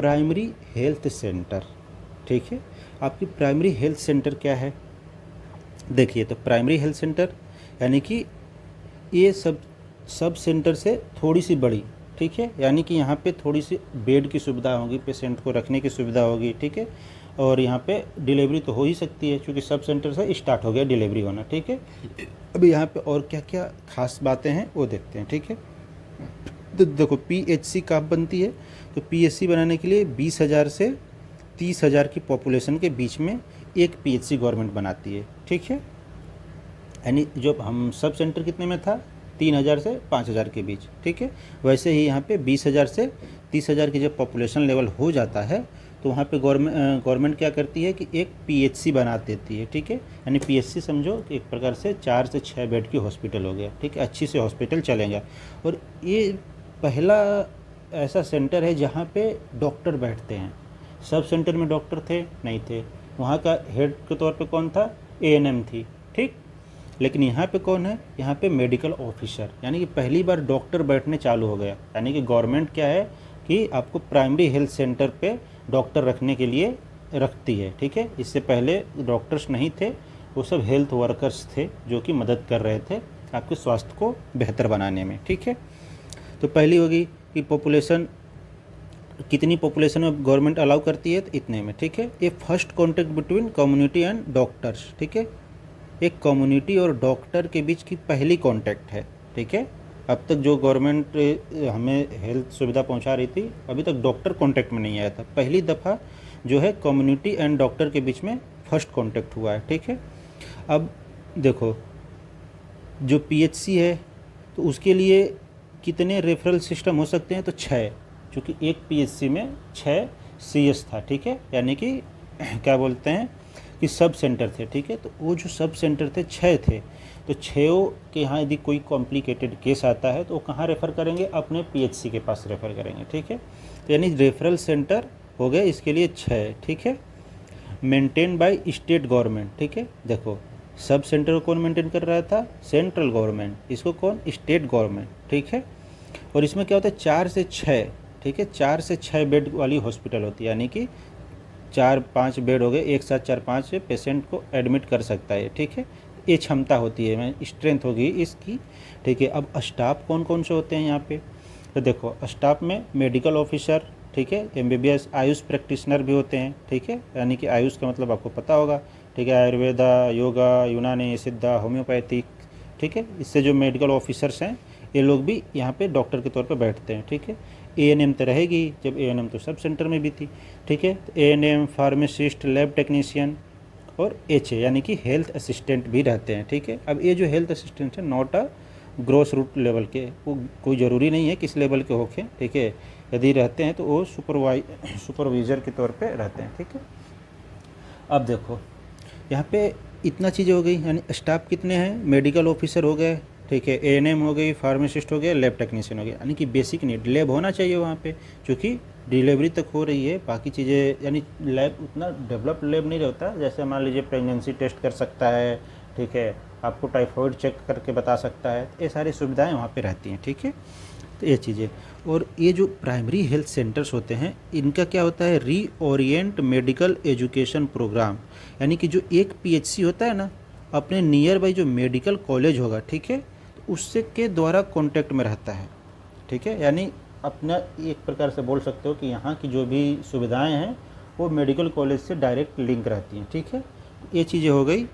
Primary health centre, ठीक है। आपकी प्राइमरी हेल्थ सेंटर क्या है, देखिए तो प्राइमरी हेल्थ सेंटर यानी कि ये सब सेंटर से थोड़ी सी बड़ी, ठीक है। यानी कि यहाँ पे थोड़ी सी बेड की सुविधा होगी, पेशेंट को रखने की सुविधा होगी, ठीक है। और यहाँ पे डिलीवरी तो हो ही सकती है क्योंकि सब सेंटर से स्टार्ट हो गया डिलीवरी होना, ठीक है। अभी यहाँ पे और क्या क्या खास बातें हैं वो देखते हैं, ठीक है। तो देखो पीएचसी कब बनती है, तो पीएचसी बनाने के लिए 20,000 से 30,000 की पॉपुलेशन के बीच में एक पीएचसी गवर्नमेंट बनाती है, ठीक है। यानी जो हम सब सेंटर कितने में था, 3,000 से 5,000 के बीच, ठीक है। वैसे ही यहाँ पे 20,000 से 30,000 की जब पॉपुलेशन लेवल हो जाता है तो वहाँ पे गवर्नमेंट क्या करती है कि एक पीएचसी बना देती है, ठीक है। यानी पीएचसी समझो कि एक प्रकार से 4 से 6 बेड की हॉस्पिटल हो गया, ठीक है, अच्छी से हॉस्पिटल चलेगा। और ये पहला ऐसा सेंटर है जहाँ पे डॉक्टर बैठते हैं। सब सेंटर में डॉक्टर थे नहीं थे, वहाँ का हेड के तौर पे कौन था, एएनएम थी, ठीक। लेकिन यहाँ पे कौन है, यहाँ पे मेडिकल ऑफिसर, यानी कि पहली बार डॉक्टर बैठने चालू हो गया। यानी कि गवर्नमेंट क्या है कि आपको प्राइमरी हेल्थ सेंटर पे डॉक्टर रखने के लिए रखती है, ठीक है। इससे पहले डॉक्टर्स नहीं थे, वो सब हेल्थ वर्कर्स थे जो कि मदद कर रहे थे आपके स्वास्थ्य को बेहतर बनाने में, ठीक है। तो पहली होगी कि पॉपुलेशन, कितनी पॉपुलेशन में गवर्नमेंट अलाउ करती है, तो इतने में, ठीक है। ये first contact between community and doctors, ठीक है। एक कम्युनिटी और डॉक्टर के बीच की पहली कांटेक्ट है, ठीक है। अब तक जो गवर्नमेंट हमें हेल्थ सुविधा पहुंचा रही थी, अभी तक डॉक्टर कांटेक्ट में नहीं आया था। पहली दफ़ा जो है कम्युनिटी एंड डॉक्टर के बीच में फर्स्ट कांटेक्ट हुआ है, ठीक है। अब देखो जो पीएचसी है तो उसके लिए कितने रेफरल सिस्टम हो सकते हैं, तो 6, क्योंकि एक पीएचसी में 6 सीएस था, ठीक है। यानी कि क्या बोलते हैं कि सब सेंटर थे, ठीक है। तो वो जो सब सेंटर थे 6 थे, तो 6 के यहाँ यदि कोई कॉम्प्लिकेटेड केस आता है तो वो कहाँ रेफ़र करेंगे, अपने पीएचसी के पास रेफ़र करेंगे, ठीक है। तो यानी रेफरल सेंटर हो गए इसके लिए 6, ठीक है। मेंटेन बाय स्टेट गवर्नमेंट, ठीक है। देखो सब सेंटर को कौन मेंटेन कर रहा था, सेंट्रल गवर्नमेंट, इसको कौन, स्टेट गवर्नमेंट, ठीक है। और इसमें क्या होता है 4 से 6, ठीक है, 4 से 6 बेड वाली हॉस्पिटल होती है। यानी कि 4-5 बेड हो गए, एक साथ 4-5 पेशेंट को एडमिट कर सकता है, ठीक है। ये क्षमता होती है, मैं स्ट्रेंथ होगी इसकी, ठीक है। अब स्टाफ कौन कौन से होते हैं यहाँ पे, तो देखो स्टाफ में मेडिकल ऑफिसर, ठीक है, एमबीबीएस, आयुष प्रैक्टिशनर भी होते हैं, ठीक है। यानी कि आयुष का मतलब आपको पता होगा, ठीक है, आयुर्वेदा, योगा, यूनानी, सिद्धा, होम्योपैथिक, ठीक है। इससे जो मेडिकल ऑफिसर्स हैं ये लोग भी यहाँ पे डॉक्टर के तौर पे बैठते हैं, ठीक है। एएनएम तो रहेगी, जब एएनएम तो सब सेंटर में भी थी, ठीक है। तो एएनएम, फार्मासिस्ट, लैब टेक्नीशियन और एचए यानी कि हेल्थ असिस्टेंट भी रहते हैं, ठीक है। अब ये जो हेल्थ असिस्टेंट है not a grass root level के, वो कोई ज़रूरी नहीं है किस लेवल के होके, ठीक है। यदि रहते हैं तो वो सुपरवाइज़र के तौर पे रहते हैं, ठीक है। अब देखो यहाँ पे इतना चीज़ें हो गई, यानी स्टाफ कितने हैं, मेडिकल ऑफिसर हो गए, ठीक है, एएनएम हो गई, फार्मासिस्ट हो गया, लैब टेक्नीशियन हो गया। यानी कि बेसिक नीड लैब होना चाहिए वहाँ पे, क्योंकि डिलीवरी तक हो रही है, बाकी चीज़ें यानी लैब उतना डेवलप्ड लैब नहीं रहता। जैसे मान लीजिए प्रेगनेंसी टेस्ट कर सकता है, ठीक है, आपको टाइफॉइड चेक करके बता सकता है, ये सारी सुविधाएँ वहाँ पर रहती हैं, ठीक है। तो ये चीज़ें, और ये जो प्राइमरी हेल्थ सेंटर्स होते हैं इनका क्या होता है, रीओरिएंट मेडिकल एजुकेशन प्रोग्राम। यानी कि जो एक पीएचसी होता है ना, अपने नियर बाई जो मेडिकल कॉलेज होगा, ठीक है, तो उससे के द्वारा कांटेक्ट में रहता है, ठीक है। यानी अपना एक प्रकार से बोल सकते हो कि यहाँ की जो भी सुविधाएं हैं वो मेडिकल कॉलेज से डायरेक्ट लिंक रहती हैं, ठीक है। ये चीज़ें हो गई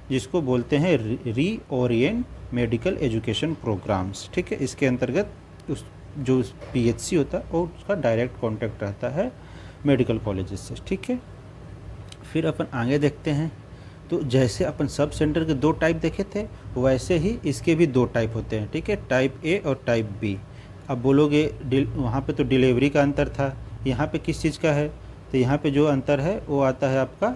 जिसको बोलते हैं रीओरिएंट मेडिकल एजुकेशन प्रोग्राम्स, ठीक है। इसके अंतर्गत उस जो पीएचसी होता है और उसका डायरेक्ट कांटेक्ट रहता है मेडिकल कॉलेजेस से, ठीक है। फिर अपन आगे देखते हैं, तो जैसे अपन सब सेंटर के 2 टाइप देखे थे वैसे ही इसके भी 2 टाइप होते हैं, ठीक है, टाइप ए और टाइप बी। अब बोलोगे वहाँ पे तो डिलीवरी का अंतर था, यहाँ पे किस चीज़ का है, तो यहाँ पे जो अंतर है वो आता है आपका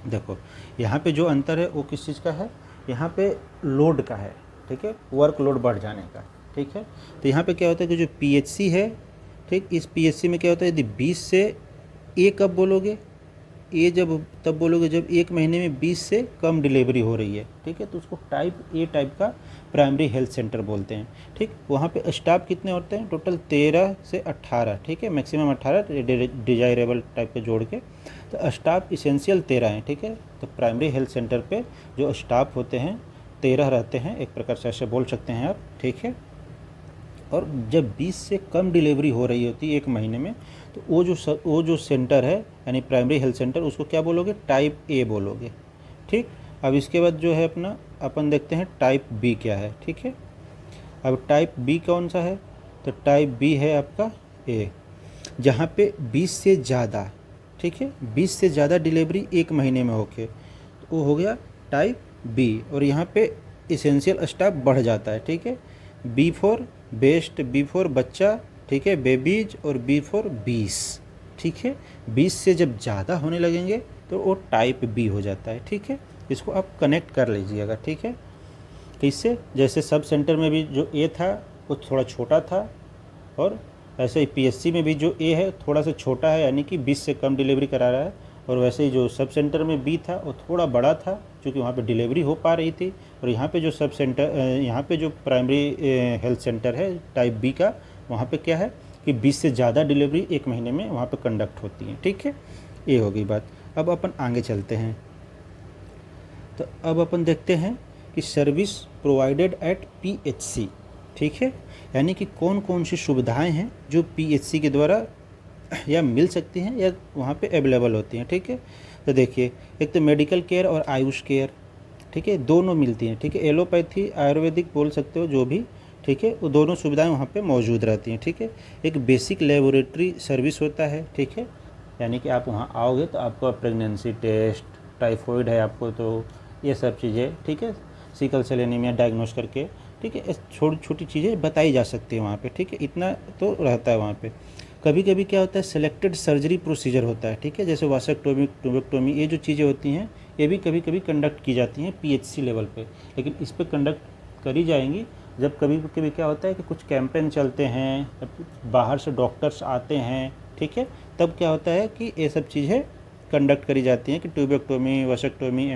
देखो यहाँ पे जो अंतर है वो किस चीज़ का है, यहाँ पे लोड का है, ठीक है, वर्क लोड बढ़ जाने का, ठीक है। तो यहाँ पे क्या होता है कि जो पीएचसी है, ठीक, इस पीएचसी में क्या होता है, यदि 20 से ए कब बोलोगे, ए जब तब बोलोगे जब एक महीने में 20 से कम डिलीवरी हो रही है, ठीक है, तो उसको टाइप ए टाइप का प्राइमरी हेल्थ सेंटर बोलते हैं। ठीक, वहाँ पे स्टाफ कितने होते हैं? टोटल 13 से 18, ठीक है, मैक्सिमम 18 डिजायरेबल टाइप के जोड़ के, तो स्टाफ इसेंशियल 13 हैं। ठीक है, तो प्राइमरी हेल्थ सेंटर पे जो स्टाफ होते हैं 13 रहते हैं, एक प्रकार से ऐसे बोल सकते हैं आप। ठीक है, और जब 20 से कम डिलीवरी हो रही होती है एक महीने में, तो वो जो सेंटर है यानी प्राइमरी हेल्थ सेंटर, उसको क्या बोलोगे? टाइप ए बोलोगे। ठीक, अब इसके बाद जो है अपना अपन देखते हैं टाइप बी क्या है। ठीक है, अब टाइप बी कौन सा है? तो टाइप बी है आपका ए, जहाँ पे 20 से ज़्यादा, ठीक है, 20 से ज़्यादा डिलीवरी एक महीने में होके, तो वो हो गया टाइप बी। और यहाँ पे इसेंशियल स्टाफ बढ़ जाता है। ठीक है, B for best, B for बच्चा, ठीक है, बेबीज, और बी फॉर 20। ठीक है, 20 से जब ज़्यादा होने लगेंगे तो वो टाइप बी हो जाता है। ठीक है, इसको आप कनेक्ट कर लीजिएगा। ठीक है, इससे जैसे सब सेंटर में भी जो ए था वो थोड़ा छोटा था, और ऐसे ही पीएचसी में भी जो ए है थोड़ा सा छोटा है, यानी कि 20 से कम डिलीवरी करा रहा है, और वैसे ही जो सब सेंटर में बी था वो थोड़ा बड़ा था क्योंकि वहाँ पे डिलीवरी हो पा रही थी। और यहाँ पे जो सब सेंटर यहाँ पे जो प्राइमरी हेल्थ सेंटर है टाइप बी का, वहाँ पे क्या है कि 20 से ज़्यादा डिलीवरी एक महीने में वहाँ पे कंडक्ट होती है। ठीक है, ये हो गई बात। अब अपन आगे चलते हैं, तो अब अपन देखते हैं कि सर्विस प्रोवाइडेड एट पीएचसी। ठीक है, यानी कि कौन कौन सी सुविधाएं हैं जो पीएचसी के द्वारा या मिल सकती हैं या वहाँ पे अवेलेबल होती हैं। ठीक है, तो देखिए, एक तो मेडिकल केयर और आयुष केयर, ठीक है, दोनों मिलती हैं। ठीक है, एलोपैथी आयुर्वेदिक बोल सकते हो जो भी, ठीक है, वो दोनों सुविधाएं वहाँ पे मौजूद रहती हैं। ठीक है, एक बेसिक लेबोरेटरी सर्विस होता है। ठीक है, यानी कि आप वहाँ आओगे तो आपको प्रेगनेंसी टेस्ट, टाइफॉइड है आपको तो ये सब चीज़ें, ठीक है, सिकल सेल एनीमिया डायग्नोस करके, ठीक है, छोटी छोटी चीज़ें बताई जा सकती है वहाँ पे। ठीक है, इतना तो रहता है वहाँ पे। कभी कभी क्या होता है, सिलेक्टेड सर्जरी प्रोसीजर होता है। ठीक है, जैसे वासेक्टोमी, ट्यूबेक्टोमी, ये जो चीज़ें होती हैं ये भी कभी कभी कंडक्ट की जाती हैं पीएचसी लेवल पे, लेकिन इस पर कंडक्ट करी जाएंगी जब कभी कभी क्या होता है कि कुछ कैंपेन चलते हैं, बाहर से डॉक्टर्स आते हैं। ठीक है, तब क्या होता है कि ये सब चीज़ें कंडक्ट करी जाती हैं कि tubectomy, vasectomy,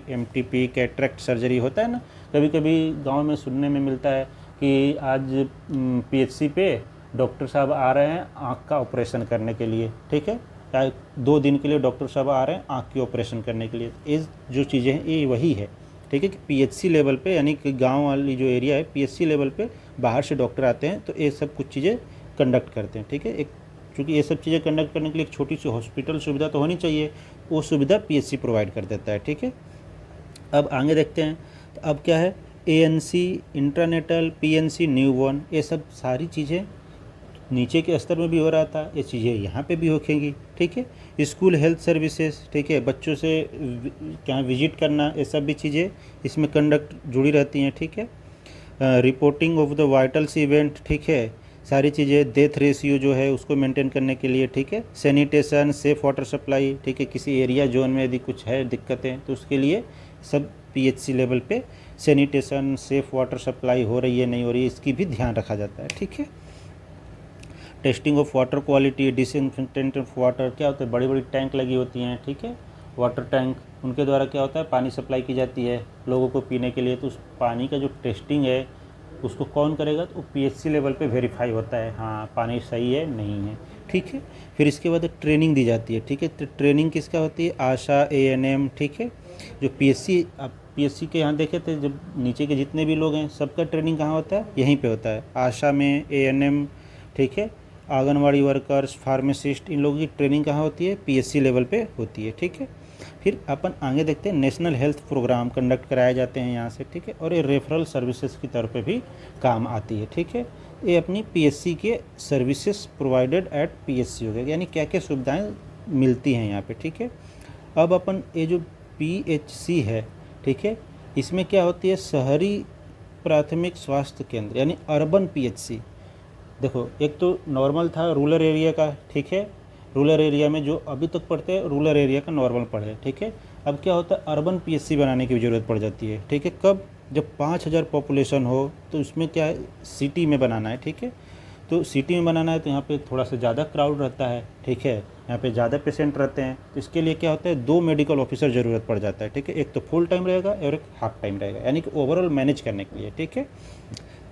MTP, cataract surgery होता है ना, कभी कभी गांव में सुनने में मिलता है कि आज पीएचसी पे डॉक्टर साहब आ रहे हैं आँख का ऑपरेशन करने के लिए। ठीक है, या 2 दिन के लिए डॉक्टर साहब आ रहे हैं आँख की ऑपरेशन करने के लिए। ये जो चीज़ें हैं ये वही है। ठीक है, कि पीएचसी लेवल पे, यानी कि गांव वाली जो एरिया है पीएचसी लेवल पे बाहर से डॉक्टर आते हैं तो ये सब कुछ चीज़ें कंडक्ट करते हैं। ठीक है, एक चूँकि ये सब चीज़ें कंडक्ट करने के लिए एक छोटी सी हॉस्पिटल सुविधा तो होनी चाहिए, वो सुविधा पीएचसी प्रोवाइड कर देता है। ठीक है, अब आगे देखते हैं, तो अब क्या है, एएनसी, इंट्रानेटल, पीएनसी, न्यूबॉर्न, ये सब सारी चीज़ें नीचे के स्तर में भी हो रहा था, ये चीज़ें यहाँ पे भी होखेंगी। ठीक है, स्कूल हेल्थ सर्विसेज, ठीक है, बच्चों से क्या विजिट करना, ये सब भी चीज़ें इसमें कंडक्ट जुड़ी रहती हैं। ठीक है, reporting of the vitals event, ठीक है, सारी चीज़ें, डेथ रेशियो जो है उसको मेंटेन करने के लिए। ठीक है, सैनिटेशन, सेफ वाटर सप्लाई, ठीक है, किसी एरिया जोन में यदि कुछ है दिक्कतें तो उसके लिए सब पीएचसी लेवल पे सैनिटेशन, सेफ वाटर सप्लाई हो रही है नहीं हो रही है इसकी भी ध्यान रखा जाता है। ठीक है, testing of water quality, disinfectant of water, क्या होता है, बड़ी बड़ी टैंक लगी होती हैं। ठीक है, वाटर टैंक, उनके द्वारा क्या होता है पानी सप्लाई की जाती है लोगों को पीने के लिए, तो उस पानी का जो टेस्टिंग है उसको कौन करेगा, तो पीएचसी लेवल पे वेरीफाई होता है, हाँ पानी सही है नहीं है। ठीक है, फिर इसके बाद ट्रेनिंग दी जाती है। ठीक है, तो ट्रेनिंग किसका होती है, आशा, एएनएम, ठीक है, जो पीएचसी, आप पीएचसी के यहाँ देखे थे जब नीचे के जितने भी लोग हैं सबका ट्रेनिंग कहाँ होता है, यहीं पे होता है, आशा में, एएनएम, ठीक है, आंगनवाड़ी वर्कर्स, फार्मासिस्ट, इन लोगों की ट्रेनिंग कहाँ होती है, पीएचसी लेवल पे होती है। ठीक है, फिर अपन आगे देखते हैं, नेशनल हेल्थ प्रोग्राम कंडक्ट कराए जाते हैं यहाँ से। ठीक है, और ये रेफरल सर्विसेज की तौर पे भी काम आती है। ठीक है, ये अपनी पीएचसी के सर्विसेज प्रोवाइडेड एट पीएचसी हो गया, यानी क्या क्या सुविधाएं मिलती हैं यहाँ पे। ठीक है, अब अपन ये जो पीएचसी है, ठीक है, इसमें क्या होती है, शहरी प्राथमिक स्वास्थ्य केंद्र यानी अर्बन पीएचसी। देखो, एक तो नॉर्मल था रूरल एरिया का, ठीक है, रूरल एरिया में जो अभी तक पढ़ते हैं रूरल एरिया का नॉर्मल पढ़े। ठीक है, अब क्या होता है, अर्बन पीएचसी बनाने की ज़रूरत पड़ जाती है। ठीक है, कब, जब 5000 पॉपुलेशन हो तो उसमें क्या है, सिटी में बनाना है। ठीक है, तो सिटी में बनाना है तो यहाँ पे थोड़ा सा ज़्यादा क्राउड रहता है, ठीक है, यहाँ पे ज़्यादा पेशेंट रहते हैं, तो इसके लिए क्या होता है 2 मेडिकल ऑफिसर ज़रूरत पड़ जाता है, ठीक है, एक तो फुल टाइम रहेगा और एक हाफ टाइम रहेगा, यानी कि ओवरऑल मैनेज करने के लिए, ठीक है।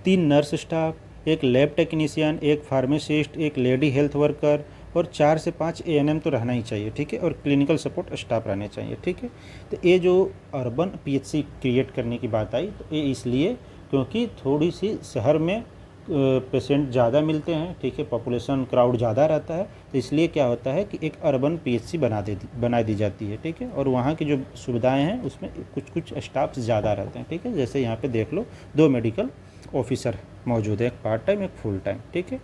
3 नर्स स्टाफ, एक लैब टेक्नीशियन, एक फार्मासिस्ट, एक लेडी हेल्थ वर्कर और 4 से 5 एएनएम तो रहना ही चाहिए, ठीक है, और क्लिनिकल सपोर्ट स्टाफ रहने चाहिए, ठीक है। तो ये जो अर्बन पीएचसी क्रिएट करने की बात आई, तो ये इसलिए क्योंकि थोड़ी सी शहर में पेशेंट ज़्यादा मिलते हैं, ठीक है, पॉपुलेशन क्राउड ज़्यादा रहता है, तो इसलिए क्या होता है कि एक अर्बन पीएचसी बना दी जाती है, ठीक है, और वहाँ की जो सुविधाएं हैं उसमें कुछ स्टाफ ज़्यादा रहते हैं, ठीक है। जैसे यहाँ पे देख लो 2 मेडिकल ऑफिसर मौजूद है, एक पार्ट टाइम एक फुल टाइम, ठीक है।